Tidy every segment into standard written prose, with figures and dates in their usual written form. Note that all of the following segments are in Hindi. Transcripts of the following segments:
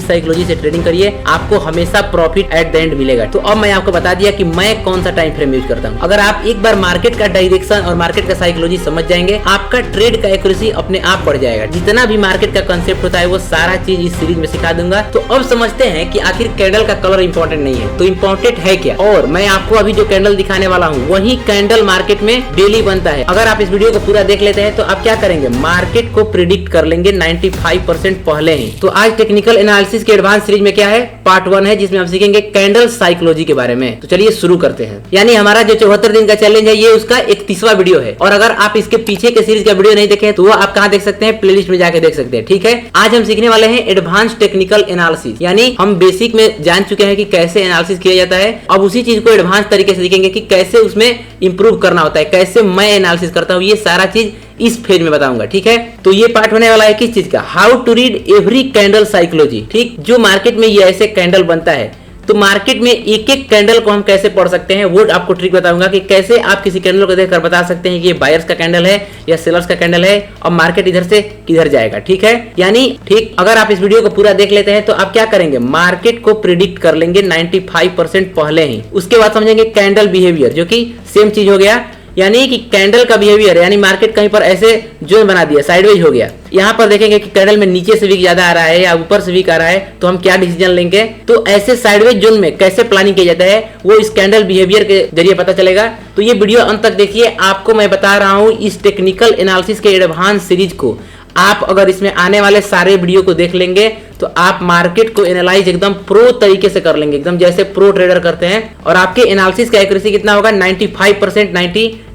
साइकोलॉजी से ट्रेडिंग करिए, आपको हमेशा प्रॉफिट एट द एंड मिलेगा। तो अब मैं आपको बता दिया कि मैं कौन सा टाइम फ्रेम यूज करता हूँ। अगर आप एक बार मार्केट का डायरेक्शन और मार्केट का साइकोलॉजी समझ जाएंगे, आपका ट्रेड का एक्यूरेसी अपने आप बढ़ जाएगा। जितना भी मार्केट का कंसेप्ट होता है वो सारा चीज इस सीरीज में सिखा दूंगा। तो अब समझते हैं कि आखिर कैंडल का कलर इंपॉर्टेंट नहीं है तो इंपॉर्टेंट है क्या। और मैं आपको अभी जो कैंडल दिखाने वाला हूँ वही कैंडल मार्केट में डेली बनता है। अगर आप इस वीडियो को पूरा देख लेते हैं तो आप क्या करेंगे, मार्केट को प्रिडिक्ट कर लेंगे 95% पहले ही। तो आज टेक्निकल एनालिसिस के एडवांस सीरीज में क्या है, पार्ट 1 है, जिसमें हम सीखेंगे कैंडल साइकोलॉजी के बारे में। तो चलिए शुरू करते हैं। यानी हमारा जो 74 दिन का चैलेंज है ये उसका 31वां वीडियो है। और अगर आप इसके पीछे के सीरीज का वीडियो नहीं देखे तो वो आप कहाँ देख सकते हैं, प्लेलिस्ट में जाके देख सकते हैं। ठीक है, आज हम सीखने वाले हैं एडवांस टेक्निकल एनालिसिस। यानी हम बेसिक में जान चुके हैं कि कैसे एनालिसिस किया जाता है, अब उसी चीज को एडवांस तरीके से सीखेंगे कि कैसे उसमें इंप्रूव करना होता है, कैसे मैं एनालिसिस करता हूँ, ये सारा चीज इस फेज में बताऊंगा। ठीक है, तो ये पार्ट होने वाला है किस चीज का, how to read every candle psychology. ठीक, जो मार्केट में ये ऐसे कैंडल बनता है तो मार्केट में एक एक कैंडल को हम कैसे पढ़ सकते हैं, वो आपको ट्रिक बताऊंगा कि कैसे आप किसी कैंडल को देखकर बता सकते हैं कि ये बायर्स का कैंडल है या सेलर्स का कैंडल है और मार्केट इधर से किधर जाएगा। ठीक है, यानी ठीक, अगर आप इस वीडियो को पूरा देख लेते हैं तो आप क्या करेंगे, मार्केट को प्रिडिक्ट कर लेंगे 95% पहले ही। उसके बाद समझेंगे कैंडल बिहेवियर, जो कि सेम चीज हो गया। यानी कि कैंडल का बिहेवियर, यानी मार्केट कहीं पर ऐसे जोन बना दिया, साइडवेज हो गया, यहाँ पर देखेंगे कि कैंडल में नीचे से वीक ज्यादा आ रहा है या ऊपर से वीक आ रहा है, तो हम क्या डिसीजन लेंगे। तो ऐसे साइडवेज जोन में कैसे प्लानिंग किया जाता है वो इस कैंडल बिहेवियर के जरिए पता चलेगा। तो ये वीडियो अंत तक देखिए, आपको मैं बता रहा हूँ इस टेक्निकल एनालिसिस के एडवांस सीरीज को आप अगर इसमें आने वाले सारे वीडियो को देख लेंगे तो आप मार्केट को एनालाइज एकदम प्रो तरीके से कर लेंगे, एकदम जैसे प्रो ट्रेडर करते हैं। और आपके एनालिसिस का एक्यूरेसी कितना होगा, 95%,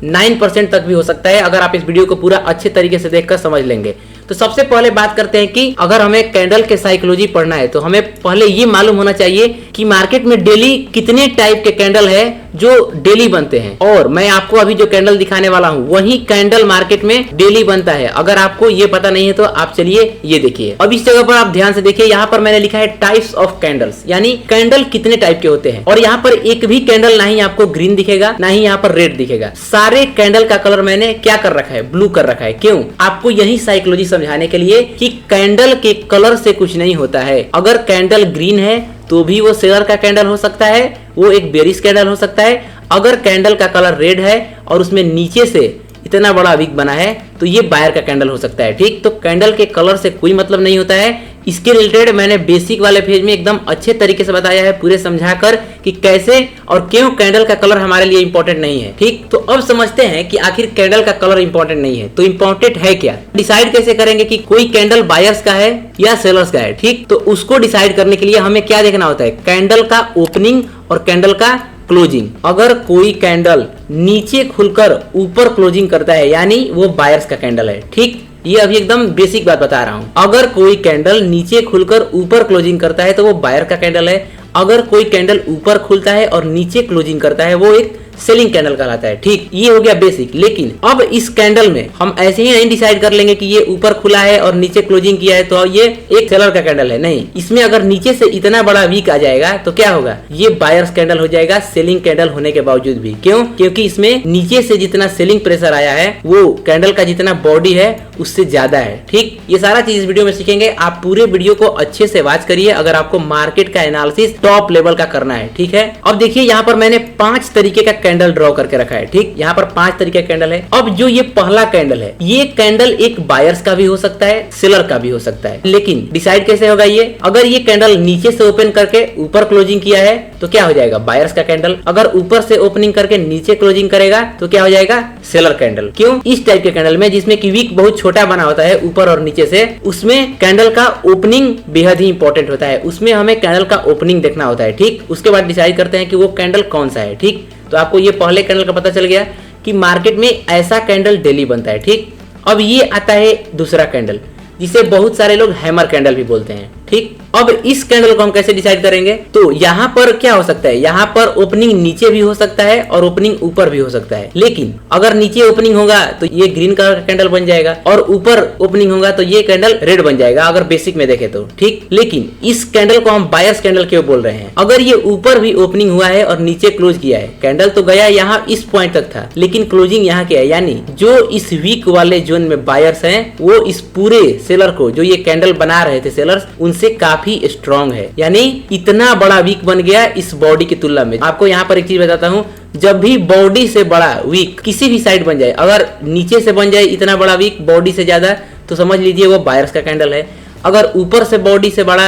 99% तक भी हो सकता है अगर आप इस वीडियो को पूरा अच्छे तरीके से देखकर समझ लेंगे। तो सबसे पहले बात करते हैं कि अगर हमें कैंडल के साइकोलॉजी पढ़ना है तो हमें पहले ये मालूम होना चाहिए कि मार्केट में डेली कितने टाइप के कैंडल है जो डेली बनते हैं। और मैं आपको अभी जो कैंडल दिखाने वाला हूँ वही कैंडल मार्केट में डेली बनता है। अगर आपको ये पता नहीं है तो आप चलिए ये देखिए। अब इस जगह पर आप ध्यान से देखिए, यहाँ पर मैंने लिखा है टाइप्स ऑफ कैंडल्स, यानी कैंडल कितने टाइप के होते हैं। और यहाँ पर एक भी कैंडल ना ही आपको ग्रीन दिखेगा ना ही यहाँ पर रेड दिखेगा, सारे कैंडल का कलर मैंने क्या कर रखा है, ब्लू कर रखा है। क्यों, आपको यही साइकोलॉजी समझाने के लिए कि कैंडल के कलर से कुछ नहीं होता है। अगर कैंडल ग्रीन है तो भी वो सेलर का कैंडल हो सकता है, वो एक बेरिश कैंडल हो सकता है। अगर कैंडल का कलर रेड है और उसमें नीचे से इतना बड़ा विक बना है तो ये बायर का कैंडल हो सकता है। ठीक, तो कैंडल के कलर से कोई मतलब नहीं होता है। इसके रिलेटेड मैंने बेसिक वाले पेज में एकदम अच्छे तरीके से बताया है, पूरे समझाकर कि कैसे और क्यों कैंडल का कलर हमारे लिए इंपॉर्टेंट नहीं है। ठीक, तो अब समझते हैं कि आखिर कैंडल का कलर इंपॉर्टेंट नहीं है तो इंपॉर्टेंट है क्या, डिसाइड कैसे करेंगे कि कोई कैंडल बायर्स का है या सेलर्स का है। ठीक, तो उसको डिसाइड करने के लिए हमें क्या देखना होता है, कैंडल का ओपनिंग और कैंडल का क्लोजिंग। अगर कोई कैंडल नीचे खुलकर ऊपर क्लोजिंग करता है यानी वो बायर्स का कैंडल है। ठीक, ये अभी एकदम बेसिक बात बता रहा हूँ। अगर कोई कैंडल नीचे खुलकर ऊपर क्लोजिंग करता है तो वो बायर का कैंडल है। अगर कोई कैंडल ऊपर खुलता है और नीचे क्लोजिंग करता है वो एक सेलिंग कैंडल कहलाता है। ठीक, ये हो गया बेसिक। लेकिन अब इस कैंडल में हम ऐसे ही नहीं डिसाइड कर लेंगे कि ये ऊपर खुला है और नीचे क्लोजिंग किया है तो ये एक सेलर का कैंडल है। नहीं, इसमें अगर नीचे से इतना बड़ा वीक आ जाएगा तो क्या होगा, ये बायर्स कैंडल हो जाएगा, सेलिंग कैंडल होने के बावजूद भी। क्यों, क्योंकि इसमें नीचे से जितना सेलिंग प्रेशर आया है वो कैंडल का जितना बॉडी है उससे ज्यादा है। ठीक, ये सारा चीज इस वीडियो में सीखेंगे। आप पूरे वीडियो को अच्छे से वॉच करिए अगर आपको मार्केट का एनालिसिस टॉप लेवल का करना है। ठीक है, अब देखिए यहाँ पर मैंने 5 तरीके का कैंडल ड्रॉ करके रखा है। ठीक, यहाँ पर 5 तरीके का कैंडल है। अब जो ये पहला कैंडल है ये कैंडल एक बायर्स का भी हो सकता है, सेलर का भी हो सकता है। लेकिन डिसाइड कैसे होगा ये, अगर ये कैंडल नीचे से ओपन करके ऊपर क्लोजिंग किया है तो क्या हो जाएगा, बायर्स का कैंडल। अगर ऊपर से ओपनिंग करके नीचे क्लोजिंग करेगा तो क्या हो जाएगा, सेलर कैंडल। क्यों, इस टाइप के कैंडल में जिसमें कि वीक बहुत छोटा बना होता है ऊपर और नीचे से, उसमें कैंडल का ओपनिंग बेहद ही इंपॉर्टेंट होता है। उसमें हमें कैंडल का ओपनिंग देखना होता है। ठीक, उसके बाद डिसाइड करते हैं कि वो कैंडल कौन सा है। ठीक, तो आपको ये पहले कैंडल का पता चल गया कि मार्केट में ऐसा कैंडल डेली बनता है। ठीक, अब ये आता है दूसरा कैंडल जिसे बहुत सारे लोग हैमर कैंडल भी बोलते हैं। ठीक, अब इस कैंडल को हम कैसे डिसाइड करेंगे, तो यहाँ पर क्या हो सकता है, यहाँ पर ओपनिंग नीचे भी हो सकता है और ओपनिंग ऊपर भी हो सकता है। लेकिन अगर नीचे ओपनिंग होगा तो ये ग्रीन कलर का कैंडल बन जाएगा और ऊपर ओपनिंग होगा तो ये कैंडल रेड बन जाएगा अगर बेसिक में देखे तो। ठीक, लेकिन इस कैंडल को हम बायर्स कैंडल क्यों बोल रहे हैं, अगर ये ऊपर भी ओपनिंग हुआ है और नीचे क्लोज किया है, कैंडल तो गया यहाँ इस पॉइंट तक था लेकिन क्लोजिंग यहाँ किया है, यानी जो इस वीक वाले जोन में बायर्स हैं वो इस पूरे सेलर को, जो ये कैंडल बना रहे थे सेलर्स, उनसे काफी काफी स्ट्रांग है, यानी इतना बड़ा वीक बन गया इस बॉडी की तुलना में। आपको यहाँ पर एक चीज बताता हूँ, जब भी बॉडी से बड़ा वीक किसी भी साइड बन जाए, अगर नीचे से बन जाए इतना बड़ा वीक बॉडी से ज्यादा, तो समझ लीजिए वो बायर्स का कैंडल है। अगर ऊपर से बॉडी से बड़ा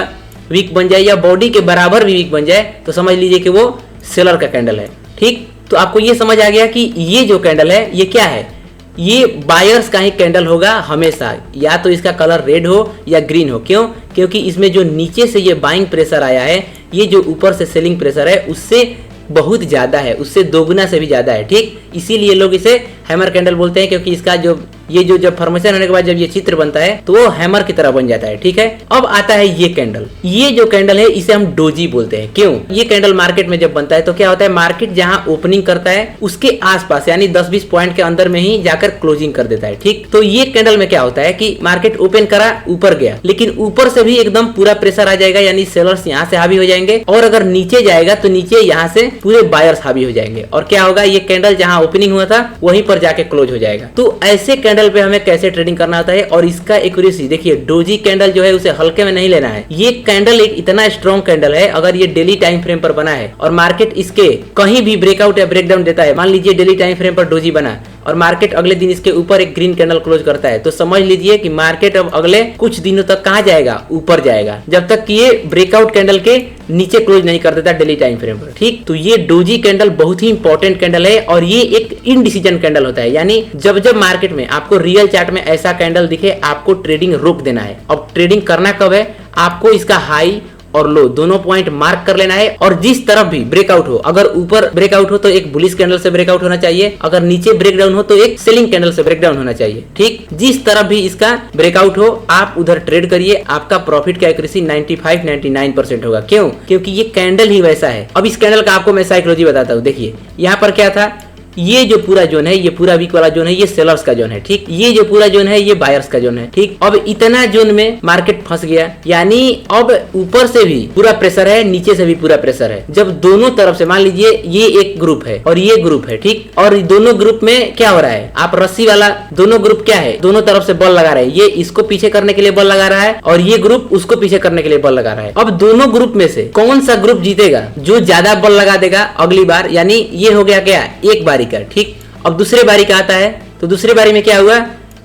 वीक बन जाए या बॉडी के बराबर भी वीक बन जाए तो समझ लीजिए कि वो सेलर का कैंडल है। ठीक, तो आपको ये समझ आ गया कि ये जो कैंडल है ये क्या है, ये बायर्स का ही कैंडल होगा हमेशा, या तो इसका कलर रेड हो या ग्रीन हो। क्यों? क्योंकि इसमें जो नीचे से ये बाइंग प्रेशर आया है, ये जो ऊपर से सेलिंग प्रेशर है उससे बहुत ज्यादा है, उससे दोगुना से भी ज्यादा है। ठीक, इसीलिए लोग इसे हैमर कैंडल बोलते हैं, क्योंकि इसका जो ये जो जब फॉर्मेशन होने के बाद जब ये चित्र बनता है तो वो हैमर की तरह बन जाता है। ठीक है, अब आता है ये कैंडल। ये जो कैंडल है इसे हम डोजी बोलते हैं। क्यों? ये कैंडल मार्केट में जब बनता है तो क्या होता है, मार्केट जहां ओपनिंग करता है उसके आसपास यानी 10-20 पॉइंट के अंदर में ही जाकर क्लोजिंग कर देता है। ठीक, तो ये कैंडल में क्या होता है कि मार्केट ओपन करा, ऊपर गया, लेकिन ऊपर से भी एकदम पूरा प्रेशर आ जाएगा, यानी सेलर्स यहाँ से हावी हो जाएंगे, और अगर नीचे जाएगा तो नीचे यहाँ से पूरे बायर्स हावी हो जाएंगे, और क्या होगा, ये कैंडल जहां ओपनिंग हुआ था वहीं पर जाके क्लोज हो जाएगा। तो ऐसे कैंडल पे हमें कैसे ट्रेडिंग करना होता है, और इसका एक्यूरेसी देखिए, डोजी कैंडल जो है उसे हल्के में नहीं लेना है। ये कैंडल एक इतना स्ट्रॉन्ग कैंडल है, अगर ये डेली टाइम फ्रेम पर बना है और मार्केट इसके कहीं भी ब्रेकआउट या ब्रेकडाउन देता है, मान लीजिए डेली टाइम फ्रेम पर डोजी बना और मार्केट अगले दिन इसके ऊपर एक ग्रीन कैंडल क्लोज करता है, तो समझ लीजिए कि मार्केट अब अगले कुछ दिनों तक कहां जाएगा, ऊपर जाएगा, जब तक कि ये ब्रेकआउट कैंडल के नीचे क्लोज नहीं कर देता डेली टाइम फ्रेम पर। ठीक, तो ये डोजी कैंडल बहुत ही इंपॉर्टेंट कैंडल है, और ये एक इनडिसीजन कैंडल होता है, यानी जब जब मार्केट में आपको रियल चार्ट में ऐसा कैंडल दिखे, आपको ट्रेडिंग रोक देना है। अब ट्रेडिंग करना कब है, आपको इसका हाई और लो दोनों पॉइंट मार्क कर लेना है, और जिस तरफ भी ब्रेकआउट हो, अगर ऊपर ब्रेकआउट हो तो एक बुलिश कैंडल से ब्रेकआउट होना चाहिए, अगर नीचे ब्रेकडाउन हो तो एक सेलिंग कैंडल से ब्रेकडाउन होना चाहिए। ठीक, जिस तरफ भी इसका ब्रेकआउट हो आप उधर ट्रेड करिए, आपका प्रॉफिट का एक्यूरेसी 95-99% होगा। क्यों? क्योंकि ये कैंडल ही वैसा है। अब इस कैंडल का आपको मैं साइकोलॉजी बताता हूँ। देखिए यहाँ पर क्या था, ये जो पूरा जोन है, ये पूरा वीक वाला जोन है, ये सेलर्स का जोन है। ठीक, ये जो पूरा जोन है ये बायर्स का जोन है। ठीक, अब इतना जोन में मार्केट फंस गया, यानी अब ऊपर से भी पूरा प्रेशर है, नीचे से भी पूरा प्रेशर है। जब दोनों तरफ से, मान लीजिए ये एक ग्रुप है और ये ग्रुप है, ठीक, और दोनों ग्रुप में क्या हो रहा है, आप रस्सी वाला, दोनों ग्रुप क्या है, दोनों तरफ से बल लगा रहे हैं, ये इसको पीछे करने के लिए बल लगा रहा है और ये ग्रुप उसको पीछे करने के लिए बल लगा रहा है। अब दोनों ग्रुप में से कौन सा ग्रुप जीतेगा, जो ज्यादा बल लगा देगा अगली बार, यानी ये हो गया क्या, एक बारी का। ठीक, अब दूसरे बारी का आता है, तो दूसरे बारी में क्या हुआ,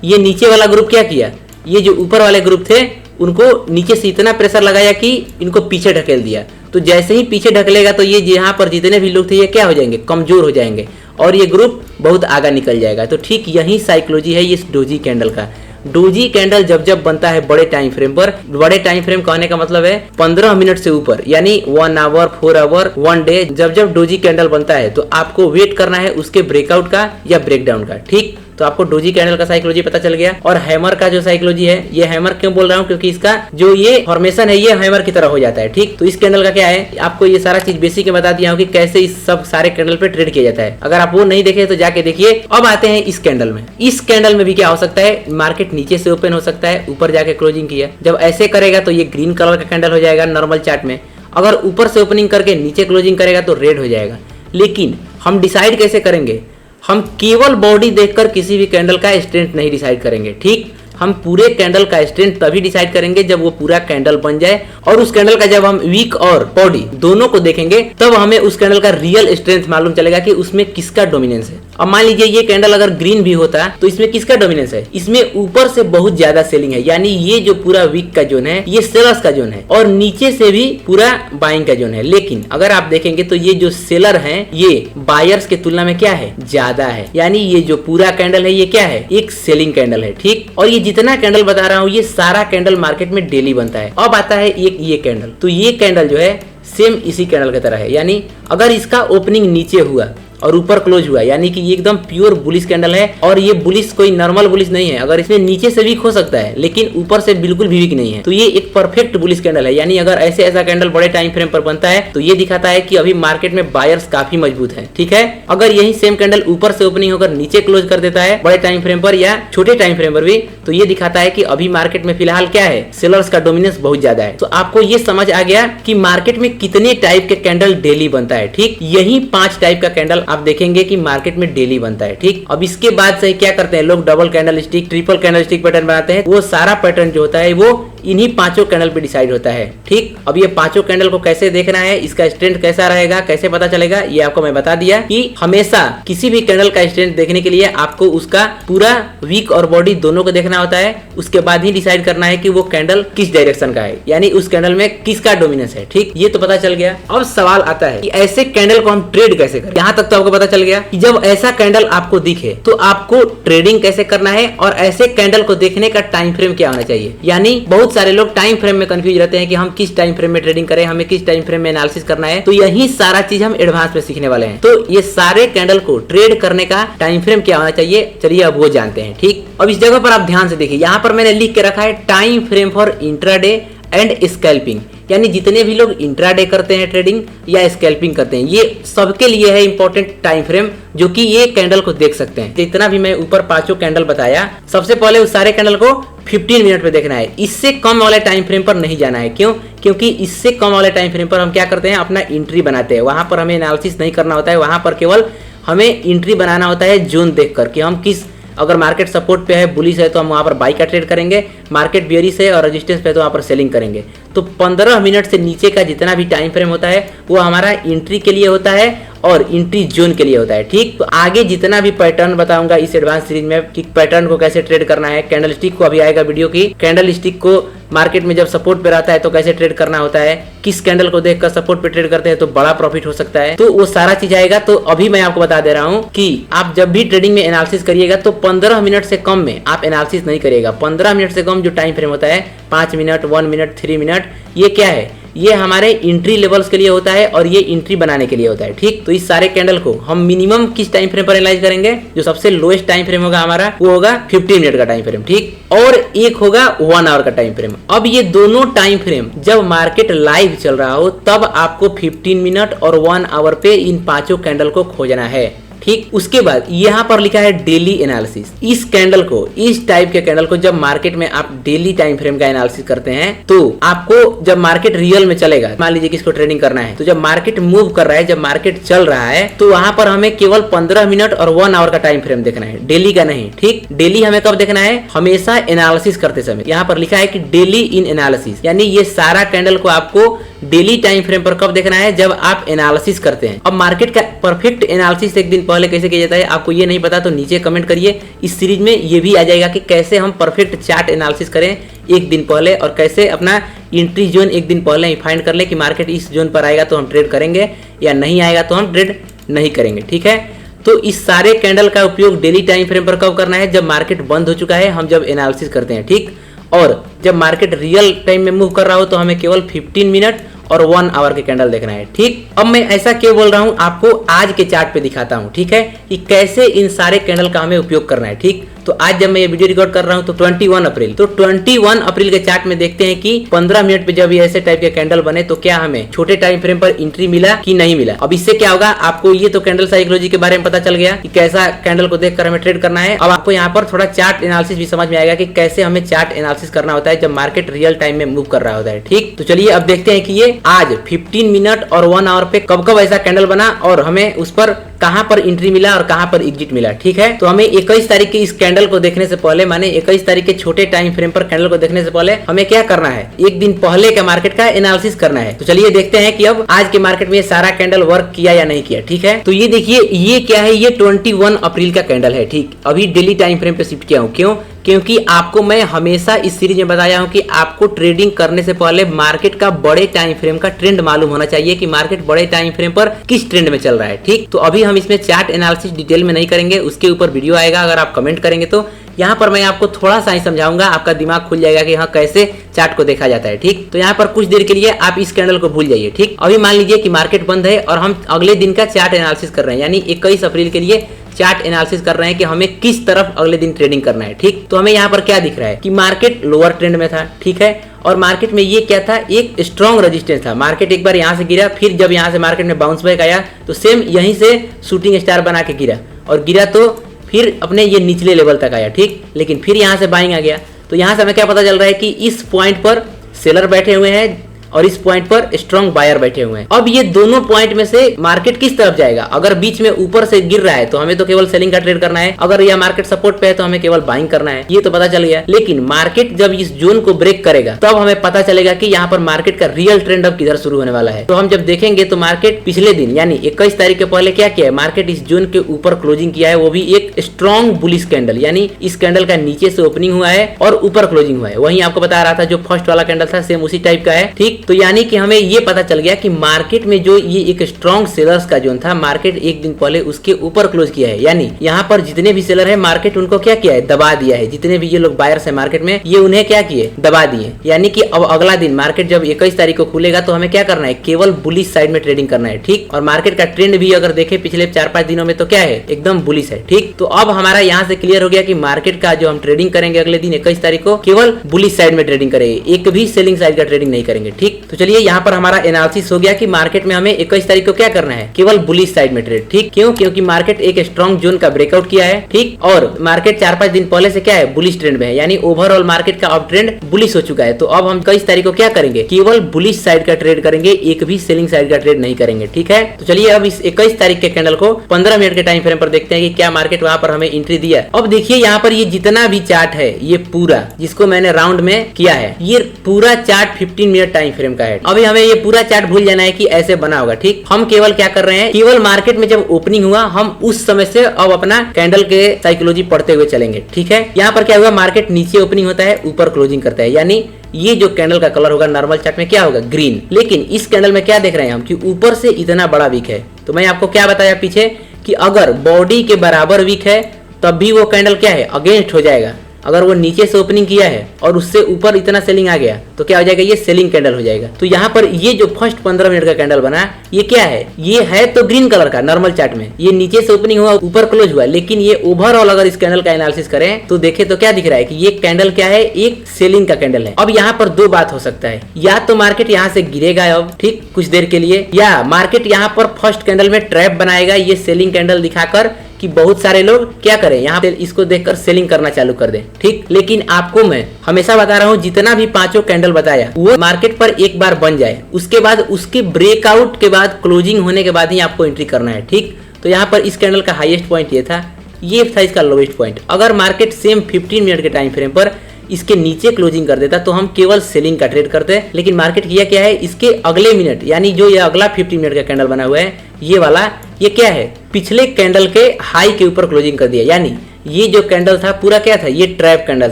ये नीचे वाला ग्रुप क्या किया, ये जो ऊपर वाले ग्रुप थे उनको नीचे से इतना प्रेशर लगाया कि इनको पीछे ढकेल दिया। तो जैसे ही पीछे ढकेलेगा तो ये यहाँ पर जितने भी लोग थे ये क्या हो जाएंगे, कमजोर हो जाएंगे, और ये ग्रुप बहुत आगे निकल जाएगा। तो ठीक यही साइकोलॉजी है इस डोजी कैंडल का। डोजी कैंडल जब जब बनता है बड़े टाइम फ्रेम पर, बड़े टाइम फ्रेम कहने का मतलब है 15 मिनट से ऊपर, यानी 1 आवर, 4 आवर, 1 डे, जब जब डोजी कैंडल बनता है तो आपको वेट करना है उसके ब्रेकआउट का या ब्रेकडाउन का। ठीक, तो आपको डोजी कैंडल का साइकोलॉजी पता चल गया। और हैमर का जो साइकोलॉजी है, ये हैमर क्यों बोल रहा हूँ, क्योंकि इसका जो ये फॉर्मेशन है ये हैमर की तरह हो जाता है। ठीक, तो इस कैंडल का क्या है, आपको ये सारा चीज बेसिक में बता दिया हूँ कि कैसे इस सब सारे कैंडल पे ट्रेड किया जाता है। अगर आप वो नहीं देखे तो जाके देखिए। अब आते हैं इस कैंडल में। इस कैंडल में भी क्या हो सकता है, मार्केट नीचे से ओपन हो सकता है, ऊपर जाके क्लोजिंग किया, जब ऐसे करेगा तो ये ग्रीन कलर का कैंडल हो जाएगा नॉर्मल चार्ट में। अगर ऊपर से ओपनिंग करके नीचे क्लोजिंग करेगा तो रेड हो जाएगा। लेकिन हम डिसाइड कैसे करेंगे, हम केवल बॉडी देखकर किसी भी कैंडल का स्ट्रेंथ नहीं डिसाइड करेंगे। ठीक, हम पूरे कैंडल का स्ट्रेंथ तभी डिसाइड करेंगे जब वो पूरा कैंडल बन जाए, और उस कैंडल का जब हम वीक और बॉडी दोनों को देखेंगे तब हमें उस कैंडल का रियल स्ट्रेंथ मालूम चलेगा कि उसमें किसका डोमिनेंस है। अब मान लीजिए ये कैंडल अगर ग्रीन भी होता तो इसमें किसका डोमिनेंस है, इसमें ऊपर से बहुत ज्यादा सेलिंग है, यानी ये जो पूरा वीक का जोन है ये सेलर्स का जोन है, और नीचे से भी पूरा बाइंग का जोन है। लेकिन अगर आप देखेंगे तो ये जो सेलर है ये बायर्स के तुलना में क्या है, ज्यादा है, यानी ये जो पूरा कैंडल है ये क्या है, एक सेलिंग कैंडल है। ठीक, और ये जितना कैंडल बता रहा हूँ ये सारा कैंडल मार्केट में डेली बनता है। अब आता है एक ये कैंडल, तो ये कैंडल जो है सेम इसी कैंडल की तरह है, यानी अगर इसका ओपनिंग नीचे हुआ और ऊपर क्लोज हुआ, यानी कि ये एकदम प्योर बुलिश कैंडल है, और ये बुलिश कोई नॉर्मल बुलिश नहीं है। अगर इसमें नीचे से वीक हो सकता है लेकिन ऊपर से बिल्कुल भी वीक नहीं है, तो ये एक परफेक्ट बुलिश कैंडल है। यानी अगर ऐसे ऐसा कैंडल बड़े टाइम फ्रेम पर बनता है तो ये दिखाता है कि अभी मार्केट में बायर्स काफी मजबूत है। ठीक है, अगर यही सेम कैंडल ऊपर से ओपनिंग होकर नीचे क्लोज कर देता है बड़े टाइम फ्रेम पर या छोटे टाइम फ्रेम पर भी, तो ये दिखाता है कि अभी मार्केट में फिलहाल क्या है, सेलर्स का डोमिनेंस बहुत ज्यादा है। तो आपको ये समझ आ गया कि मार्केट में कितने टाइप के कैंडल डेली बनता है। ठीक, यही 5 टाइप का कैंडल आप देखेंगे कि मार्केट में डेली बनता है। ठीक, अब इसके बाद से क्या करते हैं लोग, double candle stick, triple candle stick pattern बनाते हैं। वो सारा पैटर्न जो होता है वो इन्हीं पांचों कैंडल पे डिसाइड होता है। ठीक, अब ये पांचों कैंडल को कैसे देखना है, इसका स्ट्रेंथ कैसा रहेगा, कैसे पता चलेगा, ये आपको मैं बता दिया कि हमेशा किसी भी कैंडल का स्ट्रेंथ देखने के लिए आपको उसका पूरा वीक और बॉडी दोनों को देखना होता है। उसके बाद ही डिसाइड करना है कि वो कैंडल किस डायरेक्शन का है, यानी उस कैंडल में किसका डोमिनेंस है। ठीक, ये तो पता चल गया। अब सवाल आता है कि ऐसे कैंडल को हम ट्रेड कैसे करें। यहाँ तक तो आपको पता चल गया कि जब ऐसा कैंडल आपको दिखे तो आपको ट्रेडिंग कैसे करना है और ऐसे कैंडल को देखने का टाइम फ्रेम क्या होना चाहिए। यानी बहुत सारे लोग टाइम फ्रेम में कंफ्यूज रहते हैं कि हम किस टाइम फ्रेम में ट्रेडिंग करें, हमें किस टाइम फ्रेम में एनालिसिस करना है। तो यही सारा चीज हम एडवांस में सीखने वाले हैं। तो ये सारे कैंडल को ट्रेड करने का टाइम फ्रेम क्या होना चाहिए, चलिए अब वो जानते हैं। ठीक, अब इस जगह पर आप ध्यान से देखिए, यहाँ पर मैंने लिख के रखा है time frame for intraday and scalping. यानी जितने भी लोग इंट्राडे करते हैं ट्रेडिंग या स्कैल्पिंग करते हैं, ये सबके लिए है इंपॉर्टेंट टाइम फ्रेम, जो कि ये कैंडल को देख सकते हैं। जितना भी मैं ऊपर पांचों कैंडल बताया, सबसे पहले उस सारे कैंडल को 15 मिनट पे देखना है। इससे कम वाले टाइम फ्रेम पर नहीं जाना है। क्यों? क्योंकि इससे कम वाले टाइम फ्रेम पर हम क्या करते हैं, अपना एंट्री बनाते हैं। वहां पर हमें एनालिसिस नहीं करना होता है, वहां पर केवल हमें एंट्री बनाना होता है जोन देखकर कि हम किस, अगर मार्केट सपोर्ट पे है, बुलिश है, तो हम वहां पर बाई का ट्रेड करेंगे, मार्केट बियरिश है और रेजिस्टेंस पे तो वहां पर सेलिंग करेंगे। तो 15 मिनट से नीचे का जितना भी टाइम फ्रेम होता है वो हमारा एंट्री के लिए होता है और एंट्री जोन के लिए होता है। ठीक, तो आगे जितना भी पैटर्न बताऊंगा इस एडवांस सीरीज में कि पैटर्न को कैसे ट्रेड करना है, कैंडल स्टिक को अभी आएगा वीडियो की, कैंडल स्टिक को मार्केट में जब सपोर्ट पे रहता है तो कैसे ट्रेड करना होता है, किस कैंडल को देखकर सपोर्ट पे ट्रेड करते हैं तो बड़ा प्रॉफिट हो सकता है, तो वो सारा चीज आएगा। तो अभी मैं आपको बता दे रहा हूँ कि आप जब भी ट्रेडिंग में एनालिसिस करिएगा तो 15 मिनट से कम में आप एनालिसिस नहीं करिएगा। 15 मिनट से कम जो टाइम फ्रेम होता है, 5 मिनट, 1 मिनट, 3 मिनट, ये क्या है, ये हमारे एंट्री लेवल्स के लिए होता है और ये एंट्री बनाने के लिए होता है। ठीक, तो इस सारे कैंडल को हम मिनिमम किस टाइम फ्रेम पर एनालाइज करेंगे, जो सबसे लोएस्ट टाइम फ्रेम होगा हमारा वो होगा 15 मिनट का टाइम फ्रेम। ठीक, और एक होगा 1 आवर का टाइम फ्रेम। अब ये दोनों टाइम फ्रेम जब मार्केट लाइव चल रहा हो तब आपको 15 मिनट और 1 आवर पे इन पांचों कैंडल को खोजना है। ठीक, उसके बाद यहाँ पर लिखा है डेली एनालिसिस। इस कैंडल को, इस टाइप के कैंडल को जब मार्केट में आप डेली टाइम फ्रेम का एनालिसिस करते हैं तो आपको जब मार्केट रियल में चलेगा, मान लीजिए किसको ट्रेडिंग करना है, तो जब मार्केट मूव कर रहा है, जब मार्केट चल रहा है, तो वहां पर हमें केवल 15 मिनट और 1 आवर का टाइम फ्रेम देखना है, डेली का नहीं। ठीक, डेली हमें कब देखना है, हमेशा एनालिसिस करते समय। यहाँ पर लिखा है कि डेली इन एनालिसिस, यानी ये सारा कैंडल को आपको डेली टाइम फ्रेम पर कब देखना है, जब आप एनालिसिस करते हैं। अब मार्केट का परफेक्ट एनालिसिस एक दिन पहले कैसे किया जाता है, आपको ये नहीं पता तो नीचे कमेंट करिए। इस सीरीज में ये भी आ जाएगा कि कैसे हम परफेक्ट चार्ट एनालिसिस करें एक दिन पहले, और कैसे अपना एंट्री जोन एक दिन पहले ही फाइंड कर ले कि मार्केट इस जोन पर आएगा तो हम ट्रेड करेंगे या नहीं आएगा तो हम ट्रेड नहीं करेंगे। ठीक है, तो इस सारे कैंडल का उपयोग डेली टाइम फ्रेम पर कब करना है, जब मार्केट बंद हो चुका है, हम जब एनालिसिस करते हैं। ठीक, और जब मार्केट रियल टाइम में मूव कर रहा हो तो हमें केवल 15 मिनट और 1 आवर के कैंडल देखना है। ठीक, अब मैं ऐसा क्यों बोल रहा हूं, आपको आज के चार्ट पे दिखाता हूं। ठीक है, कि कैसे इन सारे कैंडल का हमें उपयोग करना है। ठीक, तो आज जब मैं ये वीडियो रिकॉर्ड कर रहा हूं तो 21 अप्रैल, तो 21 अप्रैल के चार्ट में देखते हैं कि 15 मिनट पे जब ये ऐसे टाइप के कैंडल बने तो क्या हमें छोटे टाइम फ्रेम पर एंट्री मिला कि नहीं मिला। अब इससे क्या होगा, आपको ये तो कैंडल साइकोलॉजी के बारे में पता चल गया कि कैसा कैंडल को देखकर हमें ट्रेड करना है। अब आपको यहाँ पर थोड़ा चार्ट एनालिसिस भी समझ में आएगा कि कैसे हमें चार्ट एनालिसिस करना होता है जब मार्केट रियल टाइम में मूव कर रहा होता है। ठीक, तो चलिए अब देखते हैं कि ये आज 15 मिनट और 1 आवर पे कब कब ऐसा कैंडल बना और हमें उस पर कहां पर एंट्री मिला और कहां पर एग्जिट मिला। ठीक है, तो हमें 21 तारीख के इस कैंडल को देखने से पहले, माने 21 तारीख के छोटे टाइम फ्रेम पर कैंडल को देखने से पहले हमें क्या करना है, एक दिन पहले का मार्केट का एनालिसिस करना है। तो चलिए देखते हैं कि अब आज के मार्केट में ये सारा कैंडल वर्क किया या नहीं किया। ठीक है, तो ये देखिए, ये क्या है, ये 21 अप्रैल का कैंडल है। ठीक, अभी डेली टाइम फ्रेम पे शिफ्ट किया हूँ। क्यों? क्योंकि आपको मैं हमेशा इस सीरीज में बताया हूं कि आपको ट्रेडिंग करने से पहले मार्केट का बड़े टाइम फ्रेम का ट्रेंड मालूम होना चाहिए कि मार्केट बड़े टाइम फ्रेम पर किस ट्रेंड में चल रहा है। ठीक, तो अभी हम इसमें चार्ट एनालिसिस डिटेल में नहीं करेंगे, उसके ऊपर वीडियो आएगा, अगर आप कमेंट करेंगे तो यहाँ पर मैं आपको थोड़ा सा ही समझाऊंगा, आपका दिमाग खुल जाएगा कि हाँ कैसे चार्ट को देखा जाता है। ठीक, तो यहाँ पर कुछ देर के लिए आप इस कैंडल को भूल जाइए। ठीक, अभी मान लीजिए कि मार्केट बंद है और हम अगले दिन का चार्ट एनालिसिस कर रहे हैं, यानी 21 अप्रैल के लिए चार्ट एनालिसिस कर रहे हैं कि हमें किस तरफ अगले दिन ट्रेडिंग करना है। ठीक, तो हमें यहाँ पर क्या दिख रहा है कि मार्केट लोअर ट्रेंड में था। ठीक है, और मार्केट में ये क्या था, एक स्ट्रॉन्ग रेजिस्टेंस था। मार्केट एक बार यहाँ से गिरा, फिर जब यहाँ से मार्केट में बाउंस बैक आया तो सेम यहीं से शूटिंग स्टार बना के गिरा, और गिरा तो फिर अपने ये निचले लेवल तक आया। ठीक, लेकिन फिर यहाँ से बाइंग आ गया। तो यहाँ से हमें क्या पता चल रहा है कि इस पॉइंट पर सेलर बैठे हुए हैं और इस पॉइंट पर स्ट्रॉन्ग बायर बैठे हुए हैं। अब ये दोनों पॉइंट में से मार्केट किस तरफ जाएगा? अगर बीच में ऊपर से गिर रहा है तो हमें तो केवल सेलिंग का ट्रेड करना है, अगर यह मार्केट सपोर्ट पे है तो हमें केवल बाइंग करना है, ये तो पता चल गया। लेकिन मार्केट जब इस जोन को ब्रेक करेगा तब हमें पता चलेगा कि यहाँ पर मार्केट का रियल ट्रेंड अब किधर शुरू होने वाला है। तो हम जब देखेंगे तो मार्केट पिछले दिन यानी 21 तारीख के पहले क्या किया है, मार्केट इस जोन के ऊपर क्लोजिंग किया है, वो भी एक स्ट्रॉन्ग बुलिश कैंडल, यानी इस कैंडल का नीचे से ओपनिंग हुआ है और ऊपर क्लोजिंग हुआ है। वहीं आपको बता रहा था जो फर्स्ट वाला कैंडल था सेम उसी टाइप का है, ठीक। तो यानी कि हमें ये पता चल गया कि मार्केट में जो ये एक स्ट्रॉन्ग सेलर्स का जोन था, मार्केट एक दिन पहले उसके ऊपर क्लोज किया है। यानी यहाँ पर जितने भी सेलर है मार्केट उनको क्या किया है, दबा दिया है। जितने भी ये लोग बायर्स है मार्केट में, ये उन्हें क्या किए, दबा दिए। यानी कि अब अगला दिन मार्केट जब 21 तारीख को खुलेगा तो हमें क्या करना है, केवल बुलिश साइड में ट्रेडिंग करना है, ठीक। और मार्केट का ट्रेंड भी अगर देखें पिछले 4-5 दिनों में तो क्या है, एकदम बुलिश है, ठीक। तो अब हमारा यहाँ से क्लियर हो गया कि मार्केट का जो हम ट्रेडिंग करेंगे अगले दिन 21 तारीख को केवल बुलिश साइड में ट्रेडिंग करेंगे, एक भी सेलिंग साइड का ट्रेडिंग नहीं करेंगे, ठीक। तो चलिए यहाँ पर हमारा एनालिसिस हो गया कि मार्केट में हमें 21 तारीख को क्या करना है, केवल बुलिश साइड में ट्रेड, ठीक। क्यों? क्योंकि मार्केट एक स्ट्रॉन्ग जोन का ब्रेकआउट किया है, ठीक। और मार्केट 4-5 दिन पहले से क्या है, बुलिश ट्रेंड में है, यानी ओवरऑल मार्केट का अप ट्रेंड बुलिश हो चुका है। तो अब हम 21 तारीख को क्या करेंगे, केवल बुलिश साइड का ट्रेड करेंगे, एक भी सेलिंग साइड का ट्रेड नहीं करेंगे, ठीक है। तो चलिए अब इस 21 तारीख के कैंडल को 15 मिनट के टाइम फ्रेम पर देखते हैं कि क्या मार्केट वहां पर हमें एंट्री दिया। अब देखिए यहाँ पर ये जितना भी चार्ट है, ये पूरा जिसको मैंने राउंड में किया है, ये पूरा चार्ट 15 मिनट टाइम फ्रेम का है। अभी हमें ये पूरा चार्ट भूल जाना है कि ऐसे बना होगा, ठीक। हम केवल क्या कर रहे हैं, केवल मार्केट में जब ओपनिंग हुआ हम उस समय से अब अपना कैंडल के साइकोलॉजी पढ़ते हुए चलेंगे, ठीक है। यहाँ पर क्या हुआ, मार्केट नीचे ओपनिंग होता है, ऊपर क्लोजिंग करता है, यानी ये जो कैंडल का कलर होगा नॉर्मल चार्ट में क्या होगा, ग्रीन। लेकिन इस कैंडल में क्या देख रहे हैं हम कि ऊपर से इतना बड़ा वीक है। तो मैं आपको क्या बताया पीछे कि अगर बॉडी के बराबर वीक है तब भी वो कैंडल क्या है, अगेंस्ट हो जाएगा। अगर वो नीचे से ओपनिंग किया है और उससे ऊपर इतना सेलिंग आ गया तो क्या हो जाएगा, ये सेलिंग कैंडल हो जाएगा। तो यहाँ पर ये जो फर्स्ट 15 मिनट का कैंडल बना, ये क्या है, ये है तो ग्रीन कलर का नॉर्मल चार्ट में, ये नीचे से ओपनिंग हुआ ऊपर क्लोज हुआ, लेकिन ये ओवरऑल अगर इस कैंडल का एनालिसिस करें तो देखे तो क्या दिख रहा है कि ये कैंडल क्या है, एक सेलिंग का कैंडल है। अब यहाँ पर दो बात हो सकता है, या तो मार्केट यहाँ से गिरेगा अब, ठीक, कुछ देर के लिए, या मार्केट यहाँ पर फर्स्ट कैंडल में ट्रैप बनाएगा ये सेलिंग कैंडल दिखाकर कि बहुत सारे लोग क्या करें, यहाँ पे इसको देखकर सेलिंग करना चालू कर दें, ठीक। लेकिन आपको मैं हमेशा बता रहा हूँ, जितना भी पांचों कैंडल बताया वो मार्केट पर एक बार बन जाए, उसके बाद उसके ब्रेकआउट के बाद क्लोजिंग होने के बाद ही आपको एंट्री करना है, ठीक। तो यहाँ पर इस कैंडल का हाईएस्ट पॉइंट ये था, ये था इसका लोएस्ट पॉइंट। अगर मार्केट सेम 15 मिनट के टाइम फ्रेम पर इसके नीचे क्लोजिंग कर देता तो हम केवल सेलिंग का ट्रेड करते हैं। लेकिन मार्केट किया क्या है, इसके अगले मिनट यानी जो ये अगला 15 मिनट का कैंडल बना हुआ है, ये वाला, ये क्या है, पिछले कैंडल के हाई के ऊपर क्लोजिंग कर दिया। यानी ये जो कैंडल था पूरा क्या था, ये ट्रैप कैंडल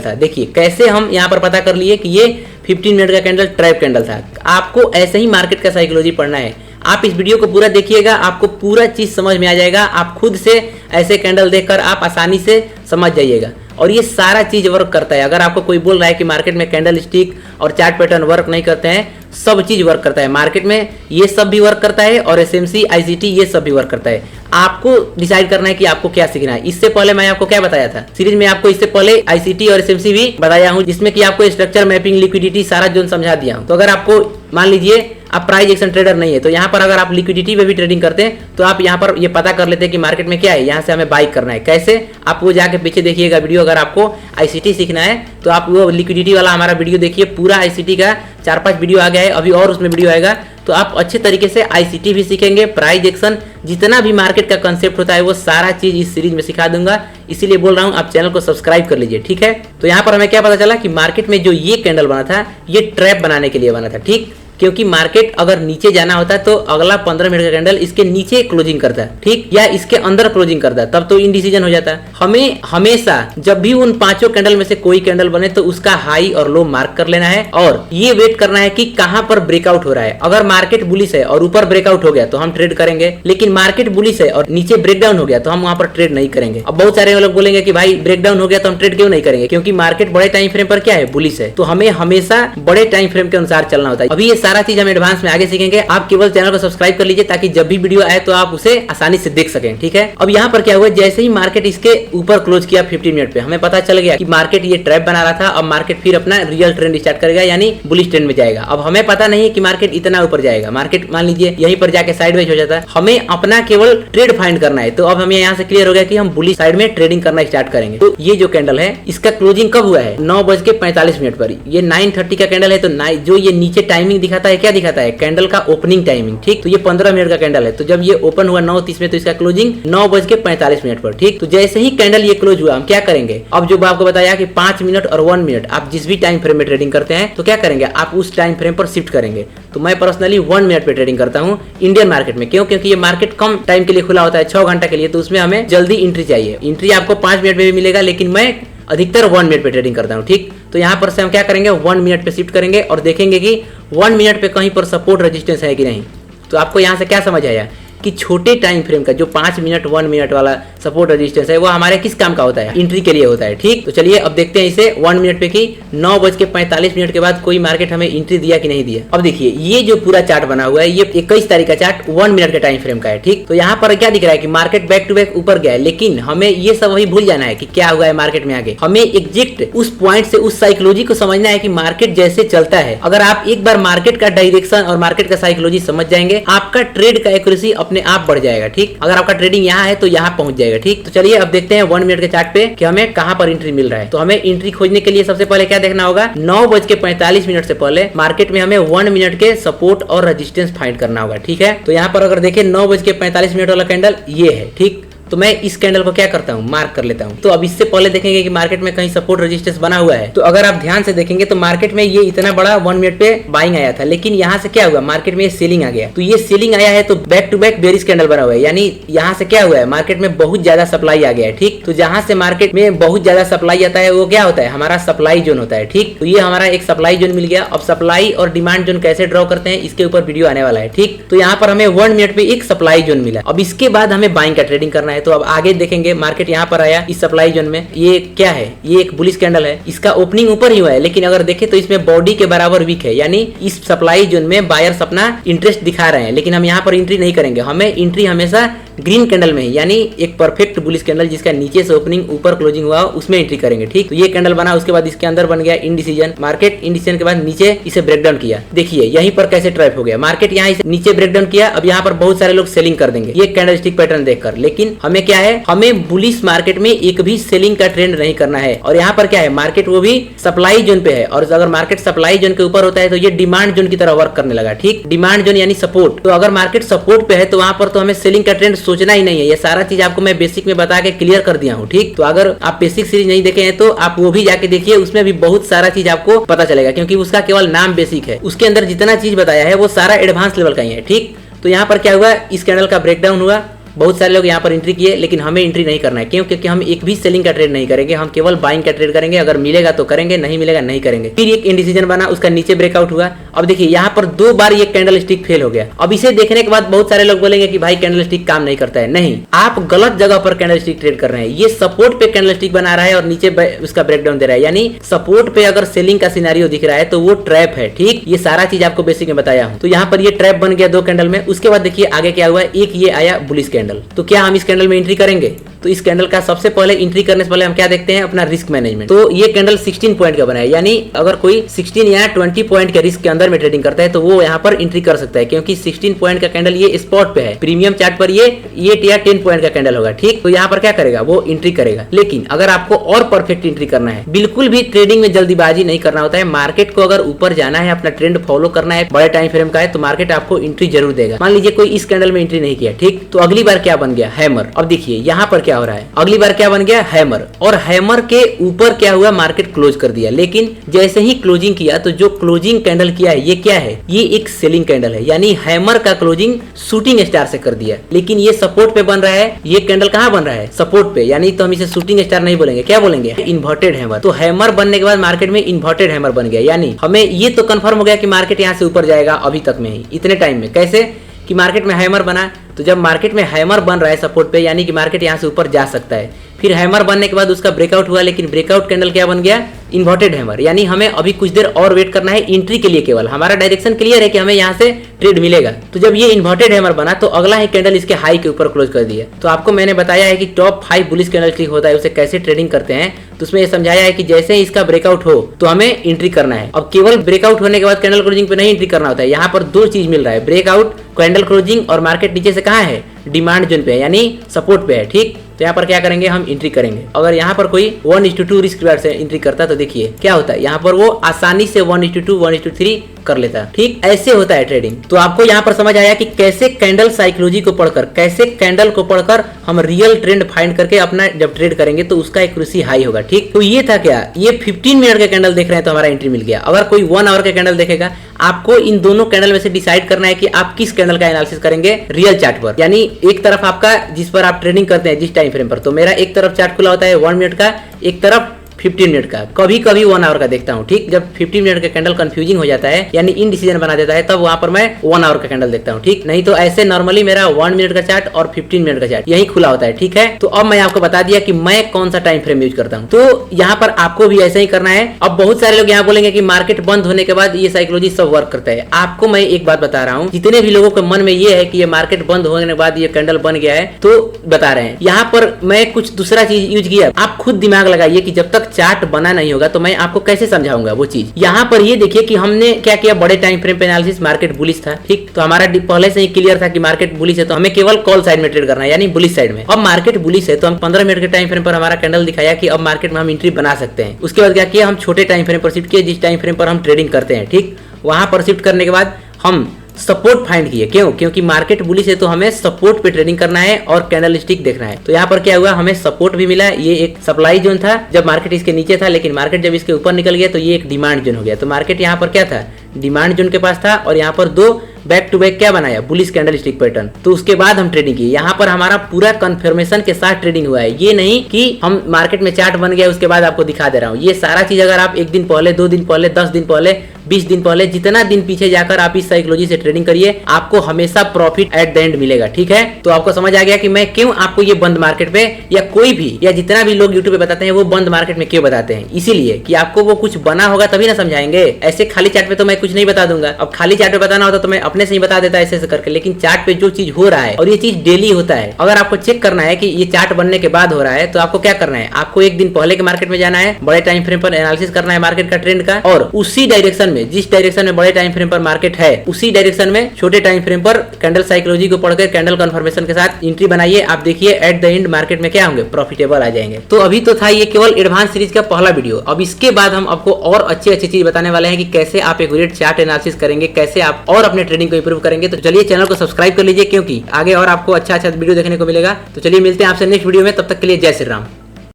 था। देखिए कैसे हम यहाँ पर पता कर लिए कि ये 15 मिनट का कैंडल ट्रैप कैंडल था। आपको ऐसे ही मार्केट का साइकोलॉजी पढ़ना है। आप इस वीडियो को पूरा देखिएगा, आपको पूरा चीज समझ में आ जाएगा। आप खुद से ऐसे कैंडल देखकर आप आसानी से समझ जाइएगा। और ये सारा चीज वर्क करता है। अगर आपको कोई बोल रहा है कि मार्केट में कैंडल स्टिक और चार्ट पैटर्न वर्क नहीं करते हैं, सब चीज वर्क करता है। मार्केट में ये सब भी वर्क करता है और एसएमसी, आईसीटी ये सब भी वर्क करता है। आपको डिसाइड करना है कि आपको क्या सीखना है। इससे पहले मैं आपको क्या बताया था सीरीज में, आपको इससे पहले आईसीटी और एसएमसी भी बताया हूं, जिसमें कि आपको स्ट्रक्चर मैपिंग, लिक्विडिटी सारा जोन समझा दिया हूं। तो अगर आपको मान लीजिए आप प्राइस एक्शन ट्रेडर नहीं है तो यहाँ पर अगर आप लिक्विडिटी में भी ट्रेडिंग करते हैं तो आप यहाँ पर ये पता कर लेते हैं कि मार्केट में क्या है, यहाँ से हमें बाई करना है। कैसे, आप वो जाके पीछे देखिएगा वीडियो। अगर आपको आईसीटी सीखना है तो आप वो लिक्विडिटी वाला हमारा वीडियो देखिए, पूरा आईसीटी का 4-5 वीडियो आ गया है, अभी और उसमें वीडियो आएगा। तो आप अच्छे तरीके से आईसीटी भी सीखेंगे, प्राइस एक्शन, जितना भी मार्केट का कंसेप्ट होता है वो सारा चीज इस सीरीज में सिखा दूंगा। इसीलिए बोल रहा हूँ आप चैनल को सब्सक्राइब कर लीजिए, ठीक है। तो यहाँ पर हमें क्या पता चला कि मार्केट में जो ये कैंडल बना था ये ट्रैप बनाने के लिए बना था, ठीक। क्योंकि मार्केट अगर नीचे जाना होता तो अगला 15 मिनट का कैंडल इसके नीचे क्लोजिंग करता है, ठीक, या इसके अंदर क्लोजिंग करता है, तब तो इनडिसीजन हो जाता है। हमें हमेशा जब भी उन पांचों कैंडल में से कोई कैंडल बने तो उसका हाई और लो मार्क कर लेना है और ये वेट करना है कि कहां पर ब्रेकआउट हो रहा है। अगर मार्केट बुलिश है और ऊपर ब्रेकआउट हो गया तो हम ट्रेड करेंगे, लेकिन मार्केट बुलिश है और नीचे ब्रेकडाउन हो गया तो हम वहां पर ट्रेड नहीं करेंगे। अब बहुत सारे लोग बोलेंगे कि भाई ब्रेकडाउन हो गया तो हम ट्रेड क्यों नहीं करेंगे, क्योंकि मार्केट बड़े टाइम फ्रेम पर क्या है, बुलिश है। तो हमें हमेशा बड़े टाइम फ्रेम के अनुसार चलना होता है। अभी ये सारा चीज हम एडवांस में आगे सीखेंगे। आप केवल चैनल को सब्सक्राइब कर लीजिए ताकि जब भी वीडियो आए तो आप उसे आसानी से देख सकें, ठीक है। अब यहाँ पर क्या हुआ, जैसे ही मार्केट इसके ऊपर क्लोज किया 15 मिनट पे, हमें पता चल गया कि मार्केट ये ट्रैप बना रहा था। अब मार्केट फिर अपना रियल ट्रेंड स्टार्ट करेगा, यानी बुलिश ट्रेंड में जाएगा। अब हमें पता नहीं है कि मार्केट इतना ऊपर जाएगा। मार्केट मान लीजिए यहीं पर जाके साइडवेज हो जाता है, हमें अपना केवल ट्रेड फाइंड करना है। तो अब हमें यहाँ से क्लियर हो गया कि हम बुलिश साइड में ट्रेडिंग करना स्टार्ट करेंगे। तो ये जो कैंडल है इसका क्लोजिंग कब हुआ है, 9:45 पर। ये 9:30 का कैंडल है, तो जो ये नीचे टाइमिंग दिखा दिखाता है, क्या दिखाता है, कैंडल का ओपनिंग टाइमिंग। ठीक, तो ये 15 मिनट का कैंडल है। तो जब ये ओपन हुआ 9:30 में, तो इसका क्लोजिंग 9:45 पर। ठीक, तो जैसे ही कैंडल ये क्लोज हुआ, हम क्या करेंगे, अब जो आपको बताया कि 5 मिनट और 1 मिनट आप जिस भी टाइम फ्रेम में ट्रेडिंग करते हैं तो क्या करेंगे, आप उस टाइम फ्रेम पर शिफ्ट करेंगे। तो मैं पर्सनली 1 मिनट पे ट्रेडिंग करता हूँ इंडियन मार्केट में। क्यों? क्योंकि ये मार्केट कम टाइम के लिए खुला होता है, 6 घंटा के लिए, तो उसमें हमें जल्दी एंट्री चाहिए। एंट्री आपको 5 मिनट में भी मिलेगा, लेकिन मैं अधिकतर 1 मिनट पे ट्रेडिंग करता हूँ। ठीक, तो यहाँ पर से हम क्या करेंगे, 1 मिनट पे शिफ्ट करेंगे और देखेंगे कि 1 मिनट पे कहीं पर सपोर्ट रेजिस्टेंस है कि नहीं। तो आपको यहाँ से क्या समझ आया कि छोटे टाइम फ्रेम का जो 5 मिनट 1 मिनट वाला सपोर्ट रेजिस्टेंस है वो हमारे किस काम का होता है, एंट्री के लिए होता है। ठीक, तो चलिए अब देखते हैं इसे 1 मिनट पे कि 9:45 के बाद कोई मार्केट हमें एंट्री दिया कि नहीं दिया। अब देखिए ये जो पूरा चार्ट बना हुआ है ये 21 तारीख का चार्ट 1 मिनट के टाइम फ्रेम का है। ठीक, तो यहाँ पर क्या दिख रहा है कि मार्केट बैक टू बैक ऊपर गया है, लेकिन हमें ये सब अभी भूल जाना है कि क्या हुआ है मार्केट में आगे। हमें एग्जैक्ट उस पॉइंट से उस साइकोलॉजी को समझना है कि मार्केट जैसे चलता है, अगर आप एक बार मार्केट का डायरेक्शन और मार्केट का साइकोलॉजी समझ जाएंगे, आपका ट्रेड का एक्यूरेसी अपने आप बढ़ जाएगा। ठीक, अगर आपका ट्रेडिंग यहाँ है तो यहाँ पहुंच जाएगा। ठीक, तो चलिए अब देखते हैं 1 मिनट के चार्ट पे कि हमें कहां पर एंट्री मिल रहा है। तो हमें एंट्री खोजने के लिए सबसे पहले क्या देखना होगा, 9:45 से पहले मार्केट में हमें 1 मिनट के सपोर्ट और रेजिस्टेंस फाइंड करना होगा। ठीक है, तो यहाँ पर अगर देखें 9:45 वाला कैंडल ये है। ठीक, तो मैं इस कैंडल को क्या करता हूँ, मार्क कर लेता हूँ। तो अब इससे पहले देखेंगे कि मार्केट में कहीं सपोर्ट रेजिस्टेंस बना हुआ है। तो अगर आप ध्यान से देखेंगे तो मार्केट में ये इतना बड़ा 1 मिनट पे बाइंग आया था, लेकिन यहाँ से क्या हुआ, मार्केट में सेलिंग आ गया। तो ये सेलिंग आया है तो back to back bearish candle बना हुआ है, यानी यहाँ से क्या हुआ है, मार्केट में बहुत ज्यादा सप्लाई आ गया है। ठीक, तो जहां से मार्केट में बहुत ज्यादा सप्लाई आता है वो क्या होता है, हमारा सप्लाई जोन होता है। ठीक, तो ये हमारा एक सप्लाई जोन मिल गया। अब सप्लाई और डिमांड जोन कैसे ड्रॉ करते हैं इसके ऊपर वीडियो आने वाला है। ठीक, तो यहाँ पर हमें 1 मिनट पे एक सप्लाई जोन मिला। अब इसके बाद हमें बाइंग का ट्रेडिंग करना है। तो अब आगे देखेंगे मार्केट यहाँ पर आया इस सप्लाई जोन में, ये क्या है, ये एक बुलिश कैंडल है। इसका ओपनिंग ऊपर ही हुआ है, लेकिन अगर देखें तो इसमें बॉडी के बराबर वीक है, यानी इस सप्लाई जोन में बायर्स अपना इंटरेस्ट दिखा रहे हैं, लेकिन हम यहाँ पर एंट्री नहीं करेंगे। हमें एंट्री हमेशा ग्रीन कैंडल में, यानी एक परफेक्ट बुलिश कैंडल जिसका नीचे से ओपनिंग ऊपर क्लोजिंग हुआ उसमें एंट्री करेंगे। ठीक, तो ये कैंडल बना, उसके बाद इसके अंदर बन गया इंडिसीजन। मार्केट इंडिसीजन के बाद नीचे इसे ब्रेकडाउन किया। देखिए यहीं पर कैसे ट्रैप हो गया, मार्केट यहाँ इसे नीचे ब्रेकडाउन किया। अब यहाँ पर बहुत सारे लोग सेलिंग कर देंगे ये कैंडल स्टिक पैटर्न देखकर, लेकिन हमें क्या है, हमें बुलिश मार्केट में एक भी सेलिंग का ट्रेंड नहीं करना है। और यहाँ पर क्या है, मार्केट वो भी सप्लाई जोन पे है, और अगर मार्केट सप्लाई जोन के ऊपर होता है तो ये डिमांड जोन की तरह वर्क करने लगा। ठीक, डिमांड जोन यानी सपोर्ट। तो अगर मार्केट सपोर्ट पे है तो वहां पर तो हमें सेलिंग का ट्रेंड सोचना ही नहीं है। ये सारा चीज आपको मैं बेसिक में बता के क्लियर कर दिया हूँ। ठीक, तो अगर आप बेसिक सीरीज नहीं देखे हैं तो आप वो भी जाके देखिए, उसमें भी बहुत सारा चीज आपको पता चलेगा, क्योंकि उसका केवल नाम बेसिक है, उसके अंदर जितना चीज बताया है वो सारा एडवांस लेवल का ही है। ठीक, तो यहाँ पर क्या हुआ, इस कैंडल का ब्रेकडाउन हुआ, बहुत सारे लोग यहाँ पर एंट्री किए, लेकिन हमें एंट्री नहीं करना है। क्यों? क्योंकि हम एक भी सेलिंग का ट्रेड नहीं करेंगे, हम केवल बाइंग का ट्रेड करेंगे। अगर मिलेगा तो करेंगे, नहीं मिलेगा नहीं करेंगे। फिर एक इंडिसीजन बना, उसका नीचे ब्रेकआउट हुआ। अब देखिए यहाँ पर 2 बार ये कैंडल स्टिक फेल हो गया। अब इसे देखने के बाद बहुत सारे लोग बोलेंगे कि भाई कैंडल स्टिक काम नहीं करता है। नहीं, आप गलत जगह पर कैंडल स्टिक ट्रेड कर रहे हैं। ये सपोर्ट पे कैंडल स्टिक बना रहा है और नीचे उसका ब्रेकडाउन दे रहा है, यानी सपोर्ट पे अगर सेलिंग का सिनेरियो दिख रहा है तो वो ट्रैप है। ठीक, ये सारा चीज आपको बेसिक में बताया हूँ। तो यहाँ पर ये ट्रैप बन गया 2 कैंडल में। उसके बाद देखिए आगे क्या हुआ, एक ये आया बुलिश कैंडल। तो क्या हम इस कैंडल में एंट्री करेंगे? तो इस कैंडल का सबसे पहले एंट्री करने से पहले हम क्या देखते हैं, अपना रिस्क मैनेजमेंट। तो ये कैंडल 16 पॉइंट का बना है, यानी अगर कोई 16 या 20 पॉइंट के रिस्क के अंदर में ट्रेडिंग करता है तो वो यहाँ पर एंट्री कर सकता है, क्योंकि 16 पॉइंट का कैंडल ये स्पॉट पे है। प्रीमियम चार्ट पर ये 8 या 10 पॉइंट का कैंडल होगा। ठीक, तो यहाँ पर क्या करेगा, वो एंट्री करेगा। लेकिन अगर आपको और परफेक्ट एंट्री करना है, बिल्कुल भी ट्रेडिंग में जल्दीबाजी नहीं करना होता है, मार्केट को अगर ऊपर जाना है, अपना ट्रेंड फॉलो करना है, बड़े टाइम फ्रेम का है, तो मार्केट आपको एंट्री जरूर देगा। मान लीजिए कोई इस कैंडल में एंट्री नहीं किया, ठीक, तो अगली बार क्या बन गया, हैमर। अब देखिए यहाँ पर क्या हो रहा है, अगली बार क्या बन गया, हैमर। और हैमर के ऊपर क्या हुआ, मार्केट क्लोज कर दिया। लेकिन जैसे ही क्लोजिंग किया तो जो क्लोजिंग कैंडल किया है, ये क्या है, ये एक सेलिंग कैंडल है, यानी हैमर का क्लोजिंग शूटिंग स्टार से कर दिया। लेकिन ये सपोर्ट पे बन रहा है, ये कैंडल कहाँ बन रहा है, सपोर्ट पे, यानी तो हम इसे शूटिंग स्टार नहीं बोलेंगे, क्या बोलेंगे, इन्वर्टेड हैमर। तो हैमर बनने के बाद मार्केट में इन्वर्टेड हैमर बन गया, यानी हमें ये तो कंफर्म हो गया कि मार्केट यहाँ से ऊपर जाएगा अभी तक में ही, इतने टाइम में। कैसे कि मार्केट में हैमर बना, तो जब मार्केट में हैमर बन रहा है सपोर्ट पे, यानी कि मार्केट यहाँ से ऊपर जा सकता है। फिर हैमर बनने के बाद उसका ब्रेकआउट हुआ, लेकिन ब्रेकआउट कैंडल क्या बन गया, इन्वर्टेड हैमर। यानी हमें अभी कुछ देर और वेट करना है एंट्री के लिए। केवल हमारा डायरेक्शन क्लियर है कि हमें यहाँ से ट्रेड मिलेगा। तो जब ये इन्वर्टेड हैमर बना तो अगला ही कैंडल इसके हाई के ऊपर क्लोज कर दिया। तो आपको मैंने बताया है कि टॉप 5 बुलिश कैंडल स्टिक होता है, उसे कैसे ट्रेडिंग करते हैं। तो उसमें ये समझाया है कि जैसे ही इसका ब्रेकआउट हो तो हमें एंट्री करना है। अब केवल ब्रेकआउट होने के बाद कैंडल क्लोजिंग पे नहीं एंट्री करना होता है, यहाँ पर 2 चीज मिल रहा है, ब्रेकआउट, कैंडल क्लोजिंग, और मार्केट नीचे से कहाँ है, डिमांड जोन पे है, यानी सपोर्ट पे है। ठीक, तो यहाँ पर क्या करेंगे, हम एंट्री करेंगे। अगर यहाँ पर कोई 1:2 रिस्क रिवार्ड से एंट्री करता है तो देखिए क्या होता है, यहाँ पर वो आसानी से 1:2 1:3 कर लेता है। ठीक ऐसे होता है ट्रेडिंग। तो आपको यहाँ पर समझ आया कि कैसे कैंडल साइकोलॉजी को पढ़कर, कैसे कैंडल को पढ़कर हम रियल ट्रेंड फाइंड करके अपना जब ट्रेड करेंगे तो उसका एक्यूरेसी हाई होगा। ठीक, तो ये था क्या, ये 15 मिनट का कैंडल देख रहे हैं तो हमारा एंट्री मिल गया। अगर कोई 1 आवर का कैंडल देखेगा, आपको इन दोनों कैंडल में से डिसाइड करना है कि आप किस कैंडल का एनालिसिस करेंगे रियल चार्ट पर। यानी एक तरफ आपका जिस पर आप ट्रेडिंग करते हैं जिस टाइम फ्रेम पर, तो मेरा एक तरफ चार्ट खुला होता है 1 मिनट का, एक तरफ 15 मिनट का, कभी कभी 1 आवर का देखता हूं। ठीक, जब 15 मिनट का कैंडल कंफ्यूजिंग हो जाता है यानी इनडिसीजन बना देता है, तब वहां पर मैं 1 आवर का कैंडल देखता हूं। ठीक, नहीं तो ऐसे नॉर्मली मेरा 1 मिनट का चार्ट और 15 मिनट का चार्ट यही खुला होता है। ठीक है, तो अब मैं आपको बता दिया कि मैं कौन सा टाइम फ्रेम यूज करता हूं। तो यहाँ पर आपको भी ऐसा ही करना है। अब बहुत सारे लोग यहाँ बोलेंगे कि मार्केट बंद होने के बाद ये साइकोलॉजी सब वर्क करता है। आपको मैं एक बात बता रहा हूँ, जितने भी लोगों के मन में ये है कि ये मार्केट बंद होने के बाद ये कैंडल बन गया है, तो बता रहे हैं यहाँ पर मैं कुछ दूसरा चीज यूज किया। आप खुद दिमाग लगाइए कि जब तक चार्ट बना नहीं होगा तो मैं आपको कैसे समझाऊंगा वो चीज। यहाँ पर ये देखिए कि हमने क्या किया, बड़े टाइम फ्रेम पे एनालिसिस, मार्केट बुलिश था। ठीक, तो हमारा पहले से ही क्लियर था कि मार्केट बुलिश है, तो हमें केवल कॉल साइड में ट्रेड करना है, यानी बुलिश साइड में। अब मार्केट बुलिश है तो हम 15 मिनट के टाइम फ्रेम पर हमारा कैंडल दिखाया कि अब मार्केट में हम एंट्री बना सकते हैं। उसके बाद क्या किया, हम छोटे टाइम फ्रेम पर शिफ्ट किए जिस टाइम फ्रेम पर हम ट्रेडिंग करते हैं। ठीक, वहां पर शिफ्ट करने के बाद हम सपोर्ट फाइंड किए। क्यों? क्योंकि मार्केट बुलिश है तो हमें सपोर्ट पे ट्रेडिंग करना है और कैंडल स्टिक देखना है। तो यहाँ पर क्या हुआ, हमें सपोर्ट भी मिला। ये एक सप्लाई जोन था जब मार्केट इसके नीचे था, लेकिन मार्केट जब इसके ऊपर निकल गया तो ये एक डिमांड जोन हो गया। तो मार्केट यहाँ पर क्या था, डिमांड जोन के पास था, और यहाँ पर 2 बैक टू बैक क्या बनाया, बुलिश कैंडल स्टिक पैटर्न। तो उसके बाद हम ट्रेडिंग की। यहाँ पर हमारा पूरा कंफर्मेशन के साथ ट्रेडिंग हुआ है। ये नहीं कि हम मार्केट में चार्ट बन गया उसके बाद आपको दिखा दे रहा हूँ। ये सारा चीज अगर आप 1 दिन पहले, 2 दिन पहले, 10 दिन पहले, 20 दिन पहले, जितना दिन पीछे जाकर आप इस साइकोलॉजी से ट्रेडिंग करिए, आपको हमेशा प्रॉफिट एट द एंड मिलेगा। ठीक है, तो आपको समझ आ गया कि मैं क्यों आपको ये बंद मार्केट पे, या कोई भी, या जितना भी लोग यूट्यूब पे बताते हैं वो बंद मार्केट में क्यों बताते हैं। इसीलिए कि आपको वो कुछ बना होगा तभी ना समझाएंगे। ऐसे खाली चार्ट पे तो मैं कुछ नहीं बता दूंगा। अब खाली चार्ट पे बताना होता तो मैं अपने से ही बता देता ऐसे करके, लेकिन चार्ट पे जो चीज हो रहा है, और ये चीज डेली होता है, अगर आपको चेक करना है कि ये चार्ट बनने के बाद हो रहा है, तो आपको क्या करना है, आपको 1 दिन पहले के मार्केट में जाना है, बड़े टाइम फ्रेम पर एनालिसिस करना है मार्केट का, ट्रेंड का, और उसी डायरेक्शन में, जिस डायरेक्शन में बड़े टाइम फ्रेम पर मार्केट है, उसी डायरेक्शन में छोटे टाइम फ्रेम पर कैंडल साइकोलॉजी को पढ़कर कैंडल कंफर्मेशन के साथ एंट्री बनाइए। आप देखिए एट द एंड मार्केट में क्या होंगे, प्रॉफिटेबल आ जाएंगे। तो अभी तो था ये केवल एडवांस सीरीज का पहला वीडियो। अब इसके बाद हम आपको और अच्छी चीज बताने वाले हैं कि कैसे आप एक ग्रेट चार्ट एनालिसिस करेंगे, कैसे आप और अपने ट्रेडिंग को इंप्रूव करेंगे। तो चलिए चैनल को सब्सक्राइब कर लीजिए, क्योंकि आगे और आपको अच्छा वीडियो देखने को मिलेगा। तो चलिए मिलते हैं आपसे नेक्स्ट वीडियो में, तब तक के लिए जय श्री राम।